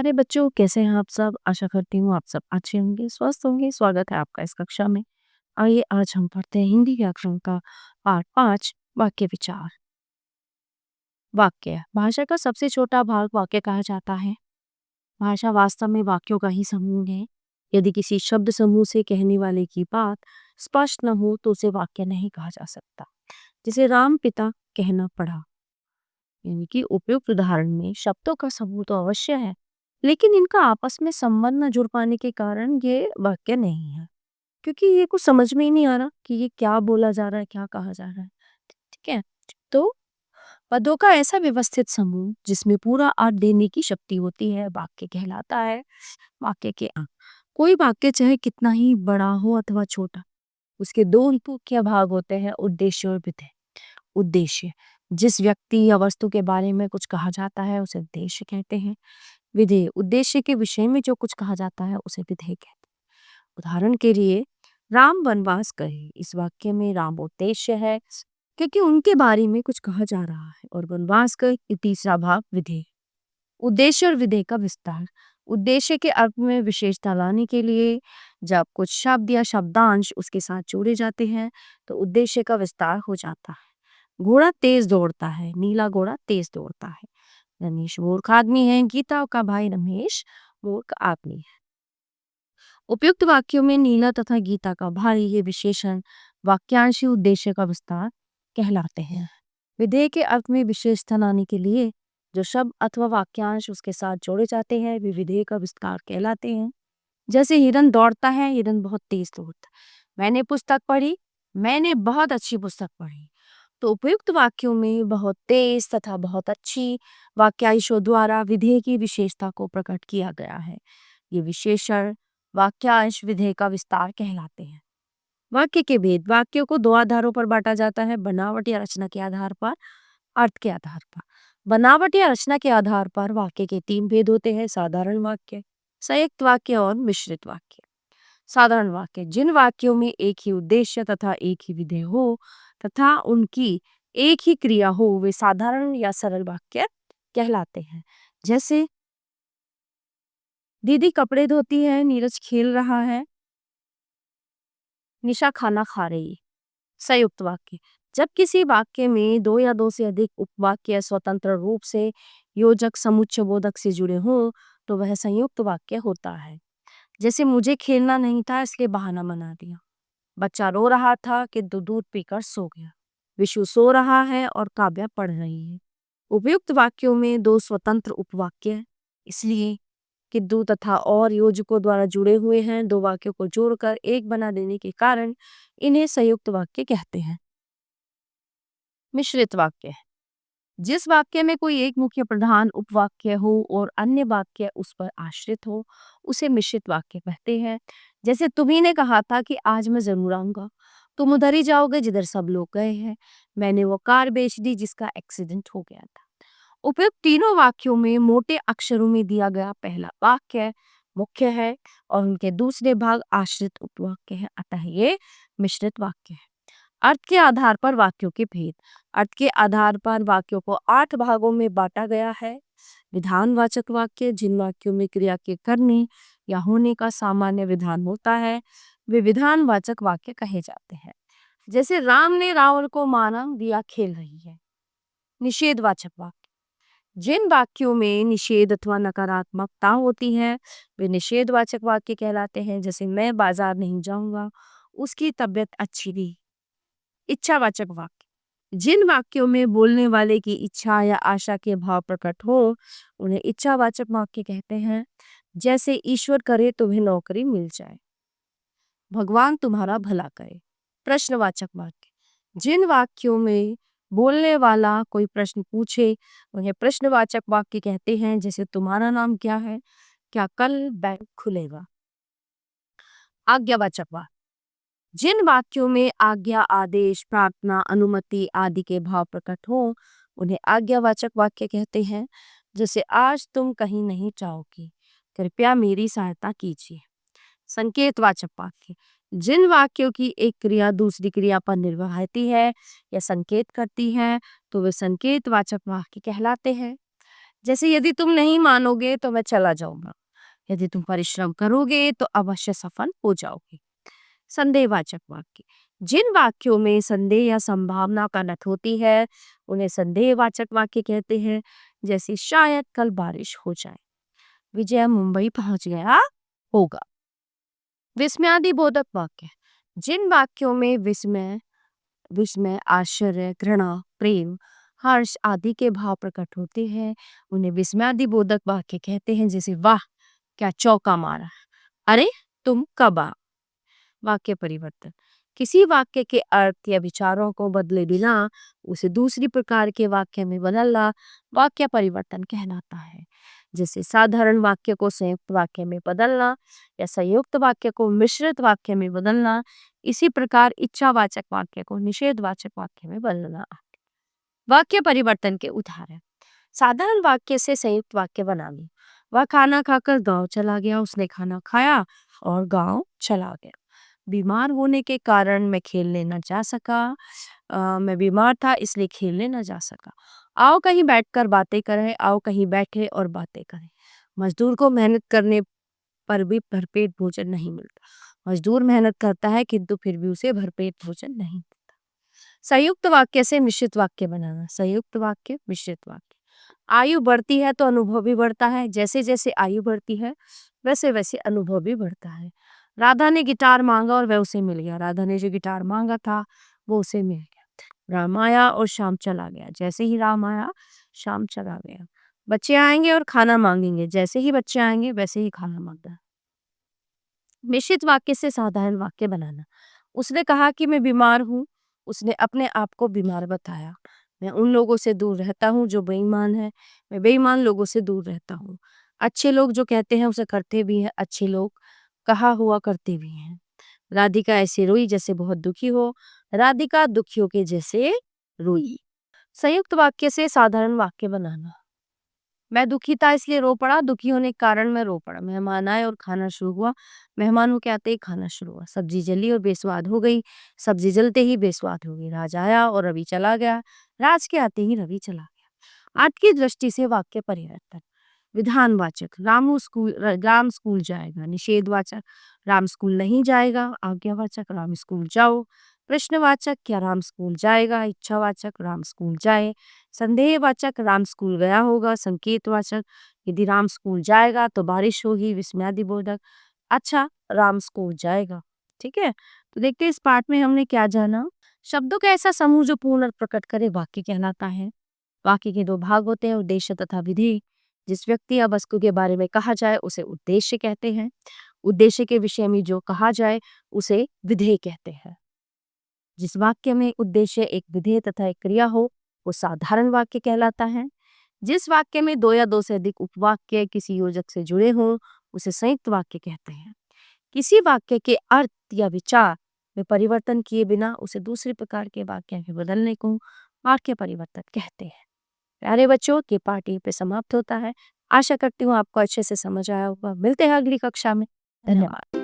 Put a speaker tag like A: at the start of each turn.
A: प्यारे बच्चों, कैसे हैं आप सब? आशा करती हूँ आप सब अच्छे होंगे, स्वस्थ होंगे। स्वागत है आपका इस कक्षा में। आइए आज हम पढ़ते हैं हिंदी व्याकरण का पाठ 5 वाक्य विचार। वाक्य भाषा का सबसे छोटा भाग वाक्य कहा जाता है। भाषा वास्तव में वाक्यों का ही समूह है। यदि किसी शब्द समूह से कहने वाले की बात स्पष्ट न हो तो उसे वाक्य नहीं कहा जा सकता। जिसे राम पिता कहना पड़ा, यानी कि उपयुक्त उदाहरण में शब्दों का समूह तो अवश्य है, लेकिन इनका आपस में संबंध न जुड़ पाने के कारण ये वाक्य नहीं है, क्योंकि ये कुछ समझ में ही नहीं आ रहा कि ये क्या बोला जा रहा है, क्या कहा जा रहा है। ठीक है, तो पदों का ऐसा व्यवस्थित समूह जिसमें पूरा अर्थ देने की शक्ति होती है वाक्य कहलाता है। वाक्य के कोई वाक्य चाहे कितना ही बड़ा हो अथवा छोटा, उसके दो मुख्य भाग होते हैं, उद्देश्य और विधेय। उद्देश्य जिस व्यक्ति या वस्तु के बारे में कुछ कहा जाता है उसे उद्देश्य कहते हैं। विधेय उद्देश्य के विषय में जो कुछ कहा जाता है उसे विधेय कहते हैं। उदाहरण के लिए, राम वनवास गए, इस वाक्य में राम उद्देश्य है क्योंकि उनके बारे में कुछ कहा जा रहा है, और वनवास गए ये तीसरा भाग विधेय। उद्देश्य और विधेय का विस्तार उद्देश्य के अर्थ में विशेषता लाने के लिए जब कुछ शब्द या शब्दांश उसके साथ जोड़े जाते हैं तो उद्देश्य का विस्तार हो जाता है। घोड़ा तेज दौड़ता है, नीला घोड़ा तेज दौड़ता है। रमेश मूर्ख आदमी है, गीता का भाई रमेश मूर्ख आदमी है। उपयुक्त वाक्यों में नीला तथा गीता का भाई ये विशेषण वाक्यांशी उद्देश्य का विस्तार कहलाते हैं। विधेय के अर्थ में विशेषता लाने के लिए जो शब्द अथवा वाक्यांश उसके साथ जोड़े जाते हैं वे विधेय का विस्तार कहलाते हैं। जैसे हिरन दौड़ता है, हिरन बहुत तेज दौड़ता है। मैंने पुस्तक पढ़ी, मैंने बहुत अच्छी पुस्तक पढ़ी। तो उपयुक्त वाक्यों में बहुत तेज तथा बहुत अच्छी वाक्यांशों द्वारा विधेय की विशेषता को प्रकट किया गया है। ये विशेषण वाक्यांश विधेय का विस्तार कहलाते हैं। वाक्य के भेद वाक्यों को दो आधारों पर बांटा जाता है, बनावट या रचना के आधार पर, अर्थ के आधार पर। बनावट या रचना के आधार पर वाक्य के तीन भेद होते हैं, साधारण वाक्य, संयुक्त वाक्य और मिश्रित वाक्य। साधारण वाक्य जिन वाक्यों में एक ही उद्देश्य तथा एक ही विधेय हो तथा उनकी एक ही क्रिया हो वे साधारण या सरल वाक्य कहलाते हैं। जैसे दीदी कपड़े धोती है, नीरज खेल रहा है, निशा खाना खा रही है। संयुक्त वाक्य जब किसी वाक्य में दो या दो से अधिक उपवाक्य स्वतंत्र रूप से योजक समुच्चय बोधक से जुड़े हों तो वह संयुक्त वाक्य होता है। जैसे मुझे खेलना नहीं था इसलिए बहाना बना दिया। बच्चा रो रहा था किंतु दूध पीकर सो गया। विशु सो रहा है और काव्या पढ़ रही है। उपयुक्त वाक्यों में दो स्वतंत्र उपवाक्य हैं, इसलिए कि दो तथा और योजकों द्वारा जुड़े हुए हैं। दो वाक्यों को जोड़कर एक बना देने के कारण इन्हें संयुक्त वाक्य कहते हैं। मिश्रित वाक्य जिस वाक्य में कोई एक मुख्य प्रधान उपवाक्य हो और अन्य वाक्य उस पर आश्रित हो उसे मिश्रित वाक्य कहते हैं। जैसे तुम्ही ने कहा था कि आज मैं जरूर आऊंगा, तुम उधर ही जाओगे जिधर सब लोग गए हैं। मैंने वो कार बेच दी जिसका एक्सीडेंट हो गया था। उपयुक्त तीनों वाक्यों में मोटे अक्षरों में दिया गया पहला वाक्य मुख्य है और उनके दूसरे भाग आश्रित उपवाक्य है, अतः ये मिश्रित वाक्य है। अर्थ के आधार पर वाक्यों के भेद अर्थ के आधार पर वाक्यों को 8 भागों में बांटा गया है। विधानवाचक वाक्य जिन वाक्यों में क्रिया के करने या होने का सामान्य विधान होता है वे विधानवाचक वाक्य कहे जाते हैं। जैसे राम ने रावण को मारा, दिया खेल रही है। निषेधवाचक वाक्य जिन वाक्यों में निषेध अथवा नकारात्मकता होती है वे निषेधवाचक वाक्य कहलाते हैं। जैसे मैं बाजार नहीं जाऊंगा, उसकी तबीयत अच्छी नहीं। इच्छावाचक वाक्य जिन वाक्यों में बोलने वाले की इच्छा या आशा के भाव प्रकट हो उन्हें इच्छावाचक वाक्य कहते हैं। जैसे ईश्वर करे तुम्हें नौकरी मिल जाए, भगवान तुम्हारा भला करे। प्रश्नवाचक वाक्य जिन वाक्यों में बोलने वाला कोई प्रश्न पूछे उन्हें प्रश्नवाचक वाक्य कहते हैं। जैसे तुम्हारा नाम क्या है, क्या कल बैंक खुलेगा। आज्ञावाचक वाक्य जिन वाक्यों में आज्ञा, आदेश, प्रार्थना, अनुमति आदि के भाव प्रकट हो उन्हें आज्ञावाचक वाक्य कहते हैं। जैसे आज तुम कहीं नहीं जाओगी, कृपया मेरी सहायता कीजिए। संकेतवाचक वाक्य जिन वाक्यों की एक क्रिया दूसरी क्रिया पर निर्भर होती है या संकेत करती है तो वे संकेतवाचक वाक्य कहलाते हैं। जैसे यदि तुम नहीं मानोगे तो मैं चला जाऊंगा, यदि तुम परिश्रम करोगे तो अवश्य सफल हो जाओगे। संदेहवाचक वाक्य, जिन वाक्यों में संदेह या संभावना का नत होती है उन्हें संदेहवाचक वाक्य कहते हैं। जैसे शायद कल बारिश हो जाए, विजय मुंबई पहुंच गया होगा। विस्मयादिबोधक वाक्य, जिन वाक्यों में विस्मय विस्मय आश्चर्य घृणा प्रेम हर्ष आदि के भाव प्रकट होते हैं उन्हें विस्मयादिबोधक वाक्य कहते हैं। जैसे वाह क्या चौका मारा, अरे तुम कब आ। वाक्य परिवर्तन, किसी वाक्य के अर्थ या विचारों को बदले बिना उसे दूसरी प्रकार के वाक्य में बदलना वाक्य परिवर्तन कहलाता है। जैसे साधारण वाक्य को संयुक्त वाक्य में बदलना या संयुक्त वाक्य को मिश्रित वाक्य में बदलना। इसी प्रकार इच्छावाचक वाक्य को निषेधवाचक वाक्य में बदलना। वाक्य परिवर्तन के उदाहरण, साधारण वाक्य से संयुक्त वाक्य बनाना, वह खाना खाकर गांव चला गया, उसने खाना खाया और गांव चला गया। बीमार होने के कारण मैं खेलने न जा सका, मैं बीमार था इसलिए खेलने न जा सका। आओ कहीं बैठकर बातें करें, आओ कहीं बैठे और बातें करें। मजदूर को मेहनत करने पर भी भरपेट भोजन नहीं मिलता, मजदूर मेहनत करता है किंतु फिर भी उसे भरपेट भोजन नहीं मिलता। संयुक्त वाक्य से मिश्रित वाक्य बनाना, संयुक्त वाक्य मिश्रित वाक्य, आयु बढ़ती है तो अनुभव भी बढ़ता है, जैसे जैसे आयु बढ़ती है वैसे वैसे अनुभव भी बढ़ता है। राधा ने गिटार मांगा और वह उसे मिल गया, राधा ने जो गिटार मांगा था वो उसे मिल गया। राम आया और शाम चला गया, जैसे ही राम आया शाम चला गया। बच्चे आएंगे और खाना मांगेंगे, जैसे ही बच्चे आएंगे वैसे ही खाना मांगना। मिश्रित वाक्य से साधारण वाक्य बनाना, उसने कहा कि मैं बीमार हूँ, उसने अपने आप को बीमार बताया। मैं उन लोगों से दूर रहता हूँ जो बेईमान है, मैं बेईमान लोगों से दूर रहता हूँ। अच्छे लोग जो कहते हैं उसे करते भी हैं, अच्छे लोग कहा हुआ करते भी हैं। राधिका ऐसे रोई जैसे बहुत दुखी हो, राधिका दुखियों के जैसे रोई। संयुक्त वाक्य से साधारण वाक्य बनाना, मैं दुखी था इसलिए रो पड़ा, दुखी होने के कारण मैं रो पड़ा। मेहमान आए और खाना शुरू हुआ, मेहमानों के आते ही खाना शुरू हुआ। सब्जी जली और बेस्वाद हो गई, सब्जी जलते ही बेस्वाद हो गई। राज आया और रवि चला गया, राज के आते ही रवि चला गया। आज की दृष्टि से वाक्य परिवर्तन, विधानवाचक, राम स्कूल जाएगा। निषेधवाचक, राम स्कूल नहीं जाएगा। आज्ञावाचक, राम स्कूल जाओ। प्रश्नवाचक, क्या राम स्कूल जाएगा। इच्छावाचक, राम स्कूल जाए। संदेहवाचक, राम स्कूल गया होगा। संकेतवाचक, यदि राम स्कूल जाएगा तो बारिश होगी। विस्मयादिबोधक, अच्छा राम स्कूल जाएगा। ठीक है, तो देखते हैं इस पाठ में हमने क्या जाना। शब्दों का ऐसा समूह जो पूर्ण अर्थ प्रकट करे वाक्य कहलाता है। वाक्य के दो भाग होते हैं, उद्देश्य तथा विधेय। जिस व्यक्ति या वस्तु के बारे में कहा जाए उसे उद्देश्य कहते हैं, उद्देश्य के विषय में जो कहा जाए उसे विधेय कहते हैं। जिस वाक्य में उद्देश्य एक विधेय तथा एक क्रिया हो वो साधारण वाक्य कहलाता है। जिस वाक्य में दो या दो से अधिक उपवाक्य किसी योजक से जुड़े हों उसे संयुक्त वाक्य कहते हैं। किसी वाक्य के अर्थ या विचार में परिवर्तन किए बिना उसे दूसरे प्रकार के वाक्य में बदलने को वाक्य परिवर्तन कहते हैं। प्यारे बच्चों, ये पाठ यहीं पे समाप्त होता है। आशा करती हूँ आपको अच्छे से समझ आया होगा। मिलते हैं अगली कक्षा में। धन्यवाद।